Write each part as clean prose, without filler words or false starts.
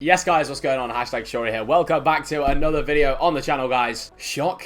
Yes guys, what's going on? Hashtag Shorey here. Welcome back to another video on the channel, guys. Shock.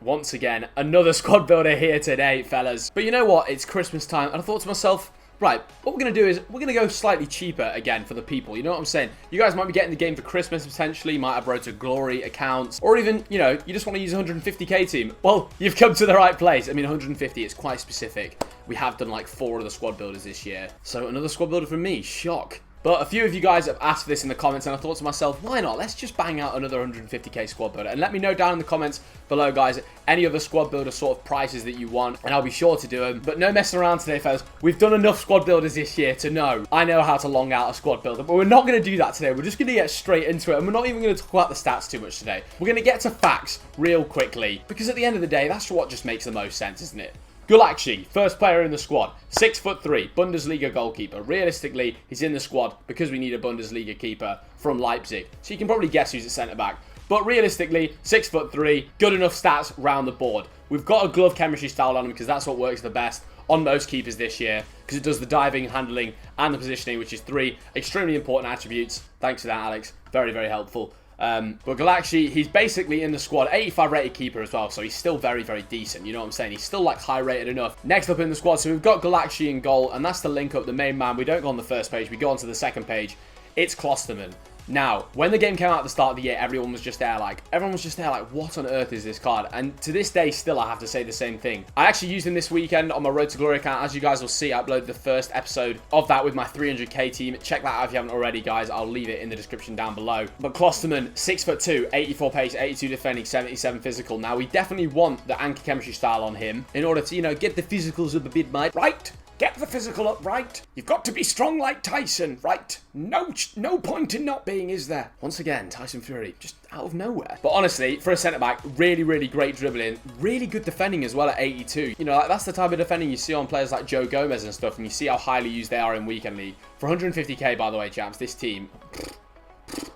Once again, another squad builder here today, fellas. But you know what? It's Christmas time, and I thought to myself, right, what we're going to do is we're going to go slightly cheaper again for the people. You know what I'm saying? You guys might be getting the game for Christmas, potentially. You might have Road to Glory accounts. Or even, you know, you just want to use a 150k team. Well, you've come to the right place. I mean, 150 is quite specific. We have done like 4 of the squad builders this year. So another squad builder from me. Shock. But a few of you guys have asked for this in the comments, and I thought to myself, why not? Let's just bang out another 150k squad builder. And let me know down in the comments below, guys, any other squad builder sort of prices that you want, and I'll be sure to do them. But no messing around today, fellas. We've done enough squad builders this year to know I know how to long out a squad builder. But we're not going to do that today. We're just going to get straight into it, and we're not even going to talk about the stats too much today. We're going to get to facts real quickly, because at the end of the day, that's what just makes the most sense, isn't it? Goalkeeper, first player in the squad, 6'3", Bundesliga goalkeeper. Realistically, he's in the squad because we need a Bundesliga keeper from Leipzig. So you can probably guess who's at centre-back. But realistically, 6'3", good enough stats round the board. We've got a glove chemistry style on him because that's what works the best on most keepers this year, because it does the diving, handling, and the positioning, which is 3 extremely important attributes. Thanks for that, Alex. Very, very helpful. But Galaxy, he's basically in the squad, 85 rated keeper as well, so he's still very, very decent, you know what I'm saying? He's still like high rated enough. Next up in the squad, so we've got Galaxy in goal, and that's the link up, the main man. We don't go on the first page, we go on to the second page. It's Klosterman. Now, when the game came out at the start of the year, everyone was just there like, what on earth is this card? And to this day, still, I have to say the same thing. I actually used him this weekend on my Road to Glory account. As you guys will see, I uploaded the first episode of that with my 300k team. Check that out if you haven't already, guys. I'll leave it in the description down below. But Klosterman, 6'2", 84 pace, 82 defending, 77 physical. Now, we definitely want the anchor chemistry style on him in order to, you know, get the physicals up a bit, mate. Right? Get the physical up, right? You've got to be strong like Tyson, right? No point in not being, is there? Once again, Tyson Fury, just out of nowhere. But honestly, for a centre-back, really, really great dribbling. Really good defending as well at 82. You know, like, that's the type of defending you see on players like Joe Gomez and stuff, and you see how highly used they are in Weekend League. For 150k, by the way, champs, this team...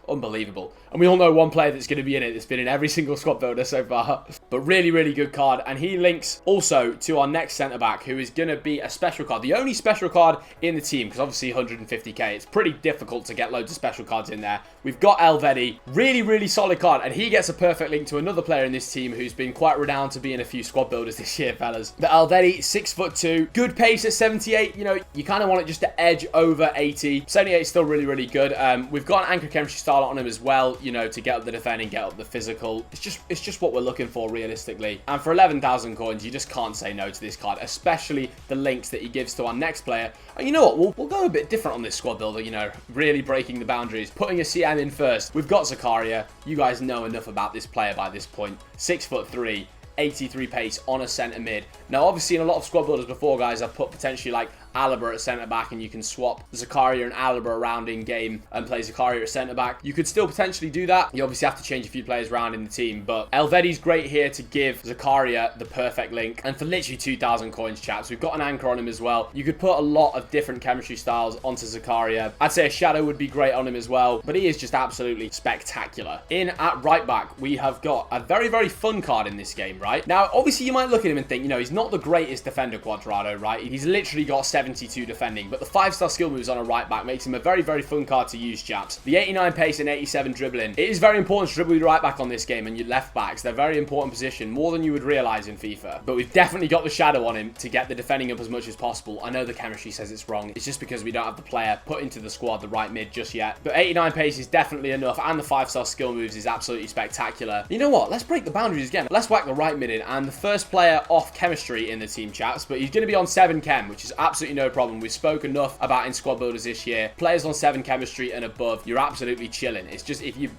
unbelievable. And we all know one player that's going to be in it that's been in every single squad builder so far. But really, really good card. And he links also to our next centre-back, who is going to be a special card. The only special card in the team, because obviously 150k, it's pretty difficult to get loads of special cards in there. We've got Elvedi. Really, really solid card. And he gets a perfect link to another player in this team who's been quite renowned to be in a few squad builders this year, fellas. The Elvedi, 6'2", good pace at 78. You know, you kind of want it just to edge over 80. 78 is still really, really good. We've got an anchor chemistry style on him as well, you know, to get up the defending, get up the physical. It's just what we're looking for, realistically. And for 11,000 coins, you just can't say no to this card, especially the links that he gives to our next player. And you know what? We'll go a bit different on this squad builder, you know, really breaking the boundaries, putting a CM in first. We've got Zakaria. You guys know enough about this player by this point. 6'3", 83 pace on a centre mid. Now, obviously, in a lot of squad builders before, guys, I've put potentially like Alaba at centre-back, and you can swap Zakaria and Alaba around in-game and play Zakaria at centre-back. You could still potentially do that. You obviously have to change a few players around in the team, but Elvedi's great here to give Zakaria the perfect link. And for literally 2,000 coins, chaps, we've got an anchor on him as well. You could put a lot of different chemistry styles onto Zakaria. I'd say a shadow would be great on him as well, but he is just absolutely spectacular. In at right-back, we have got a very, very fun card in this game, right? Now, obviously, you might look at him and think, you know, he's not the greatest defender, Quadrado, right? He's literally got 72 defending, but the 5-star skill moves on a right back makes him a very, very fun card to use, chaps. The 89 pace and 87 dribbling. It is very important to dribble your right back on this game, and your left backs. They're a very important position, more than you would realize in FIFA. But we've definitely got the shadow on him to get the defending up as much as possible. I know the chemistry says it's wrong. It's just because we don't have the player put into the squad, the right mid, just yet. But 89 pace is definitely enough, and the 5-star skill moves is absolutely spectacular. You know what? Let's break the boundaries again. Let's whack the right mid in, and the first player off chemistry in the team, chaps, but he's going to be on 7 chem, which is absolutely no problem. We've spoken enough about in squad builders this year. Players on 7 chemistry and above, you're absolutely chilling. It's just if you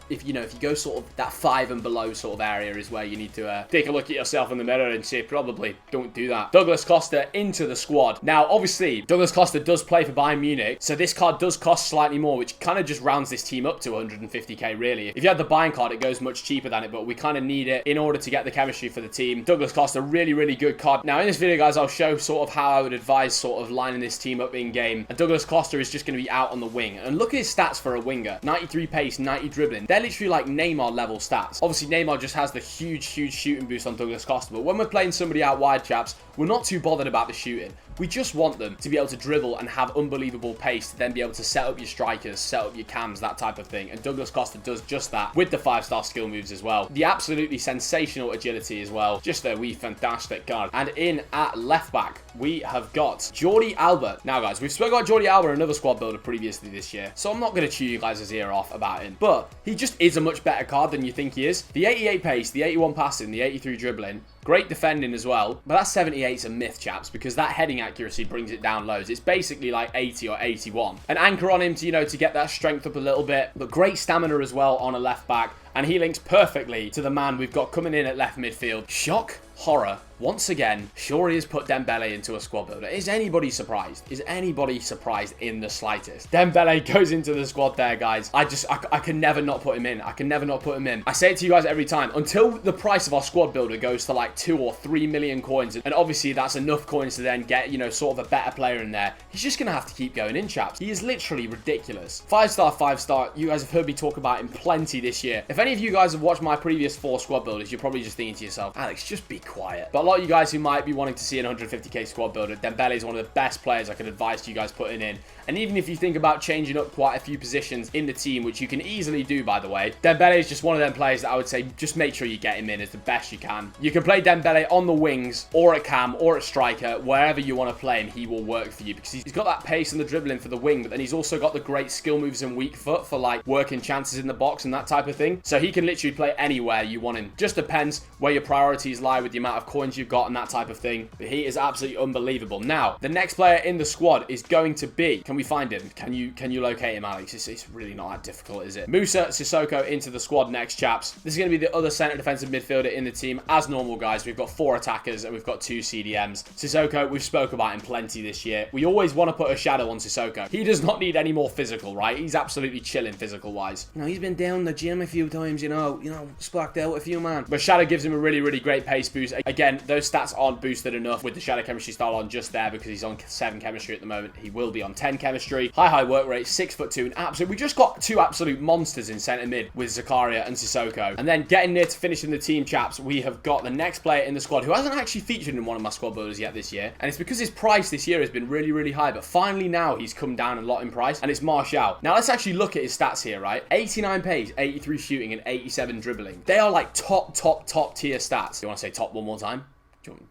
go sort of that 5 and below sort of area is where you need to take a look at yourself in the mirror and say, probably don't do that. Douglas Costa into the squad. Now, obviously, Douglas Costa does play for Bayern Munich, so this card does cost slightly more, which kind of just rounds this team up to 150k, really. If you had the Bayern card, it goes much cheaper than it, but we kind of need it in order to get the chemistry for the team. Douglas Costa, really, really good card. Now, in this video, guys, I'll show sort of how I would advise sort of lining this team up in game. And Douglas Costa is just going to be out on the wing. And look at his stats for a winger. 93 pace, 90 dribbling. They're literally like Neymar level stats. Obviously, Neymar just has the huge shooting boost on Douglas Costa. But when we're playing somebody out wide, chaps, we're not too bothered about the shooting. We just want them to be able to dribble and have unbelievable pace to then be able to set up your strikers, set up your cams, that type of thing. And Douglas Costa does just that with the 5-star skill moves as well. The absolutely sensational agility as well. Just a wee fantastic card. And in at left back, we have got Jordi Alba. Now, guys, we've spoken about Jordi Alba, another squad builder previously this year, so I'm not going to chew you guys' ear off about him. But he just is a much better card than you think he is. The 88 pace, the 81 passing, the 83 dribbling, great defending as well, but that 78's a myth, chaps, because that heading accuracy brings it down loads. It's basically like 80 or 81. An anchor on him to, you know, to get that strength up a little bit, but great stamina as well on a left back, and he links perfectly to the man we've got coming in at left midfield. Shock, horror. Once again, Shuri has put Dembele into a squad builder. Is anybody surprised? Is anybody surprised in the slightest? Dembele goes into the squad there, guys. I can never not put him in. I can never not put him in. I say it to you guys every time. Until the price of our squad builder goes to like 2 or 3 million coins, and obviously that's enough coins to then get, you know, sort of a better player in there, he's just going to have to keep going in, chaps. He is literally ridiculous. 5-star, 5-star. You guys have heard me talk about him plenty this year. If any of you guys have watched my previous 4 squad builders, you're probably just thinking to yourself, Alex, just be quiet. But a lot of you guys who might be wanting to see an 150k squad builder, Dembele is one of the best players I could advise to you guys putting in. And even if you think about changing up quite a few positions in the team, which you can easily do, by the way, Dembele is just one of them players that I would say just make sure you get him in as the best you can. You can play Dembele on the wings or at cam or at striker, wherever you want to play him, he will work for you because he's got that pace and the dribbling for the wing, but then he's also got the great skill moves and weak foot for like working chances in the box and that type of thing. So he can literally play anywhere you want him. Just depends where your priorities lie with the amount of coins you've got and that type of thing. But he is absolutely unbelievable. Now, the next player in the squad is going to be, can we find him? Can you locate him, Alex? It's really not that difficult, is it? Musa Sissoko into the squad next, chaps. This is going to be the other centre defensive midfielder in the team. As normal, guys, we've got 4 attackers and we've got 2 CDMs. Sissoko, we've spoke about him plenty this year. We always want to put a shadow on Sissoko. He does not need any more physical, right? He's absolutely chilling physical-wise. You know, he's been down the gym a few times, you know, sparked out a few, man. But shadow gives him a really, really great pace boost. Again, those stats aren't boosted enough with the shadow chemistry style on just there because he's on 7 chemistry at the moment. He will be on 10 chemistry. High work rate, 6'2", and absolute. We just got 2 absolute monsters in centre mid with Zakaria and Sissoko. And then getting near to finishing the team, chaps, we have got the next player in the squad who hasn't actually featured in one of my squad builders yet this year. And it's because his price this year has been really, really high. But finally now he's come down a lot in price. And it's Martial. Now let's actually look at his stats here, right? 89 pace, 83 shooting, and 87 dribbling. They are like top tier stats. You want to say top one more time?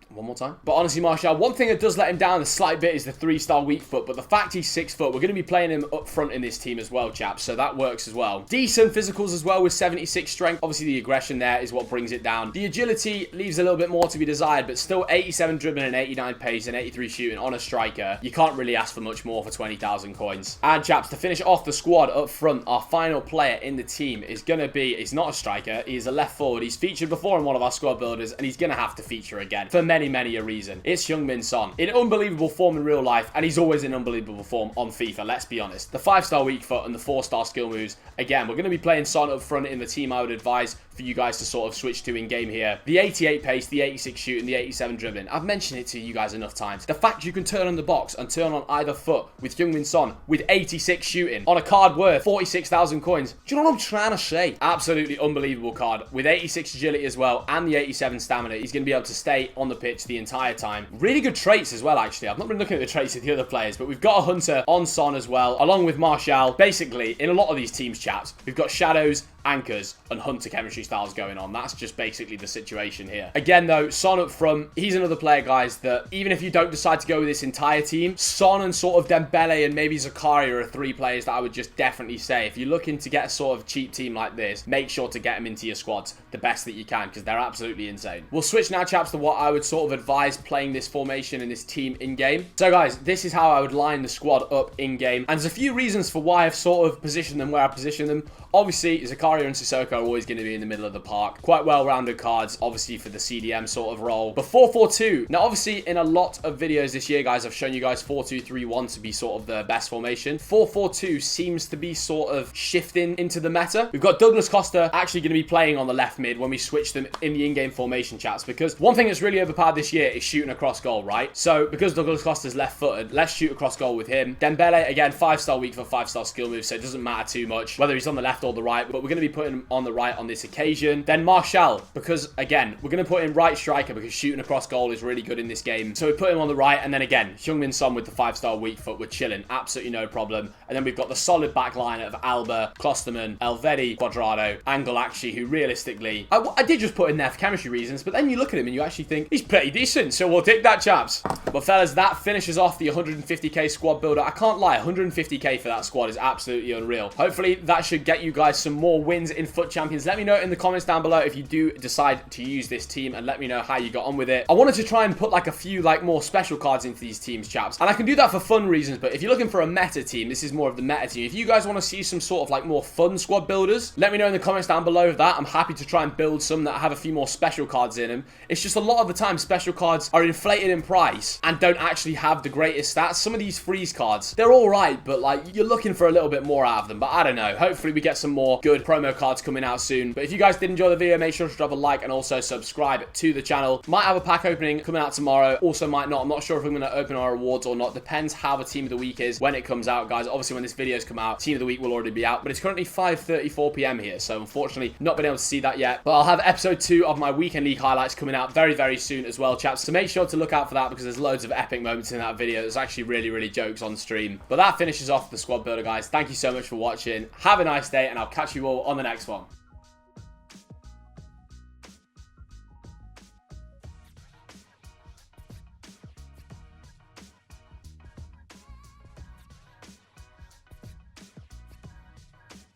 One more time. But honestly, Martial, one thing that does let him down a slight bit is the 3-star weak foot. But the fact he's 6 foot, we're going to be playing him up front in this team as well, chaps. So that works as well. Decent physicals as well with 76 strength. Obviously, the aggression there is what brings it down. The agility leaves a little bit more to be desired, but still 87 dribbling and 89 pace and 83 shooting on a striker. You can't really ask for much more for 20,000 coins. And chaps, to finish off the squad up front, our final player in the team is going to be, he's not a striker, he's a left forward. He's featured before in one of our squad builders, and he's going to have to feature again for many a reason. It's Heung-min Son. In unbelievable form in real life, and he's always in unbelievable form on FIFA, let's be honest. The 5-star weak foot and the 4-star skill moves. Again, we're going to be playing Son up front in the team. I would advise for you guys to sort of switch to in game here. The 88 pace, the 86 shooting, the 87 dribbling. I've mentioned it to you guys enough times. The fact you can turn on the box and turn on either foot with Heung-min Son with 86 shooting on a card worth 46,000 coins. Do you know what I'm trying to say? Absolutely unbelievable card with 86 agility as well and the 87 stamina. He's going to be able to stay on the pitch the entire time. Really good traits as well, actually. I've not been looking at the traits of the other players, but we've got a hunter on Son as well, along with Martial. Basically, in a lot of these teams, chaps, we've got shadows, anchors, and hunter chemistry styles going on. That's just basically the situation here. Again, though, Son up front, he's another player, guys, that even if you don't decide to go with this entire team, Son and sort of Dembele and maybe Zakaria are 3 players that I would just definitely say, if you're looking to get a sort of cheap team like this, make sure to get them into your squads the best that you can, because they're absolutely insane. We'll switch now, chaps, to what I would sort of advise playing this formation and this team in-game. So, guys, this is how I would line the squad up in-game. And there's a few reasons for why I've sort of positioned them where I position them. Obviously, Zakaria and Sissoko are always going to be in the middle of the park. Quite well-rounded cards, obviously, for the CDM sort of role. But 4-4-2. Now, obviously, in a lot of videos this year, guys, I've shown you guys 4-2-3-1 to be sort of the best formation. 4-4-2 seems to be sort of shifting into the meta. We've got Douglas Costa actually going to be playing on the left mid when we switch them in the in-game formation, chats. Because one thing that's really overpowered this year is shooting across goal, right? So, because Douglas Costa's left-footed, let's shoot across goal with him. Dembele, again, 5-star weak for 5-star skill move, so it doesn't matter too much whether he's on the left or the right. But we're going to be be putting him on the right on this occasion. Then Martial, because again, we're going to put in right striker because shooting across goal is really good in this game. So we put him on the right, and then again, Heung-min Son with the 5-star weak foot, we're chilling. Absolutely no problem. And then we've got the solid back line of Alba, Klosterman, Elvedi, Quadrado, and Golakshi, who realistically, I did just put in there for chemistry reasons, but then you look at him and you actually think he's pretty decent, so we'll take that, chaps. But fellas, that finishes off the 150k squad builder. I can't lie, 150k for that squad is absolutely unreal. Hopefully that should get you guys some more wins in FUT Champions. Let me know in the comments down below if you do decide to use this team, and let me know how you got on with it. I wanted to try and put like a few like more special cards into these teams, chaps, and I can do that for fun reasons. But if you're looking for a meta team, this is more of the meta team. If you guys want to see some sort of like more fun squad builders, let me know in the comments down below of that. I'm happy to try and build some that have a few more special cards in them. It's just a lot of the time special cards are inflated in price and don't actually have the greatest stats. Some of these freeze cards, they're all right, but like you're looking for a little bit more out of them. But I don't know, hopefully we get some more good promo cards coming out soon. But if you guys did enjoy the video, make sure to drop a like and also subscribe to the channel. Might have a pack opening coming out tomorrow, also might not. I'm not sure if I'm going to open our rewards or not. Depends how the team of the week is when it comes out, guys. Obviously when this video's come out, team of the week will already be out, but it's currently 5:34 p.m. here, so unfortunately not been able to see that yet. But I'll have episode 2 of my weekend league highlights coming out very, very soon as well, chaps, so make sure to look out for that because there's loads of epic moments in that video. There's actually really jokes on stream. But that finishes off the squad builder, guys. Thank you so much for watching. Have a nice day, and I'll catch you all on the next one.